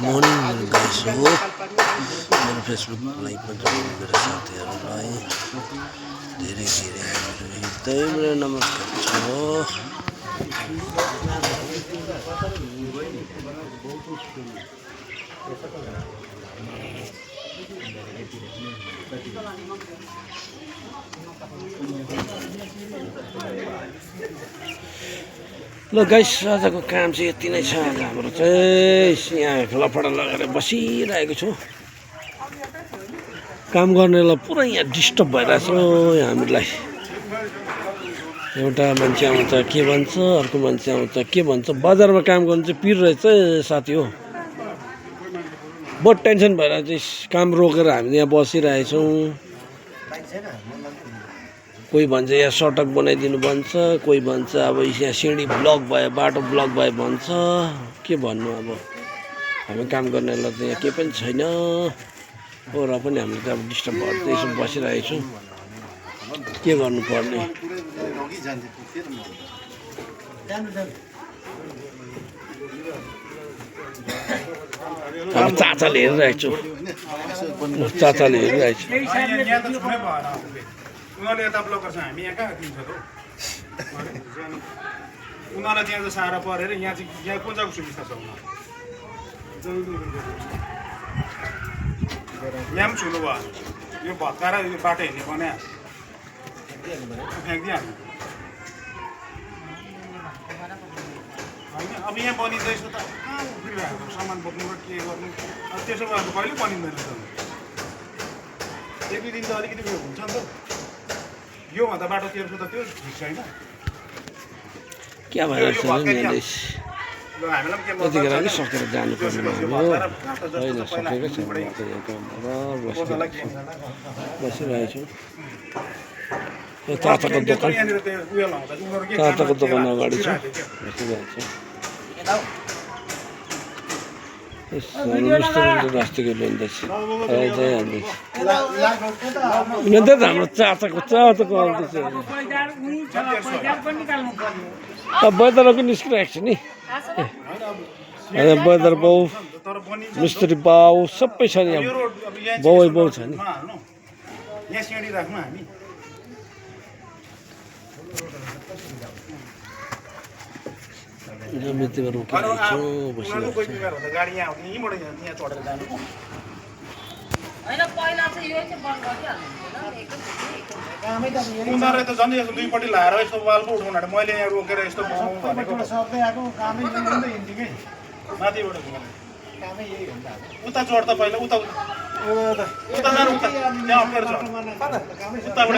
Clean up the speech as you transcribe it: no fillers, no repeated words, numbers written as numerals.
Morning मेरो guys हो मेरो फेसबुकलाई पनि मेरो साथीहरूलाई धेरै धेरै मेरो हृदयबाट नमस्कार छ। ल गाइस आजको काम चाहिँ यति नै छ। हाम्रो चाहिँ यहाँ फेलाफडा लगाएर बसिरहेको छु। काम गर्नेलाई पुरै यहाँ डिस्टर्ब भइरहेछ यहाँ हामीलाई। एउटा मान्छे आउँछ के भन्छ, अर्को मान्छे आउँछ के भन्छ। बजारमा काम गर्नु चाहिँ पिर रहेछ साथी हो। बहुत टेन्सन भएर चाहिँ काम रोकेर हामी यहाँ बसिरहेछौँ। कोही भन्छ यहाँ सडक बनाइदिनु भन्छ, कोही भन्छ अब यहाँ सिँढी ब्लक भयो, बाटो ब्लक भयो भन्छ। के भन्नु अब हामी काम गर्नेलाई त यहाँ केही पनि छैन हो। र पनि हामीले त अब डिस्टर्ब भएर त यसो बसिरहेको छौँ। के गर्नुपर्ने अब चाचाले हेरिरहेको छु। चाचाले हेरिरहेको छु। उनीहरूले यता ब्लकर छ, हामी यहाँ कहाँ दिन्छ त? उनीहरूलाई त्यहाँ चाहिँ साह्रो परेर यहाँ चाहिँ यहाँ कुन जग्गाको सुविस्ता छ उनीहरू? यहाँ पनि छुनु भयो। यो भत्काएर यो बाटो हिँड्ने बनायो फ्याँकिदिइहाल्नु होइन। अब यहाँ बनिँदैछ त कहाँ उफ्रिरहेको सामान बोक्नु र के गर्नु? अब त्यसो भएर कहिले बनिँदैन त? एक दुई दिन त अलिकति उयो हुन्छ नि त। योभन्दा बाटो तेर्सो त त्यो ठिक छैन। क्या भइरहेको छ यतिखेर अलिक सकेर जानुपर्ने होइन। सकेको छ बसिरहेको छु। यो चाचाको दोकान, चाचाको दोकान अगाडि छु बसिरहेको छु। रास्ताको ल्याउँदैछ हाम्रो चाचाको आउँदैछ। अब बैदरको निस्किरहेको छु नि। बैदर बाउ, मिस्त्री बाउ सबै छ नि। बाउ बाउ छ नि। यहाँ सिँढी राख्नु हामी मितिमा रोकिरहेको छु बसिरहेको छु। गाडी यहाँ आउँथ्यो यहीँबाट यहाँ चढेर जानु उनीहरूले त झन् यस्तो दुईपट्टि लाएर यस्तो वाल पो उठाउनु मैले यहाँ रोकेर यस्तो माथिबाट उता चढ्छ पहिला उता उता जानु उता त्यहाँ अप्ठ्यारो छ उताबाट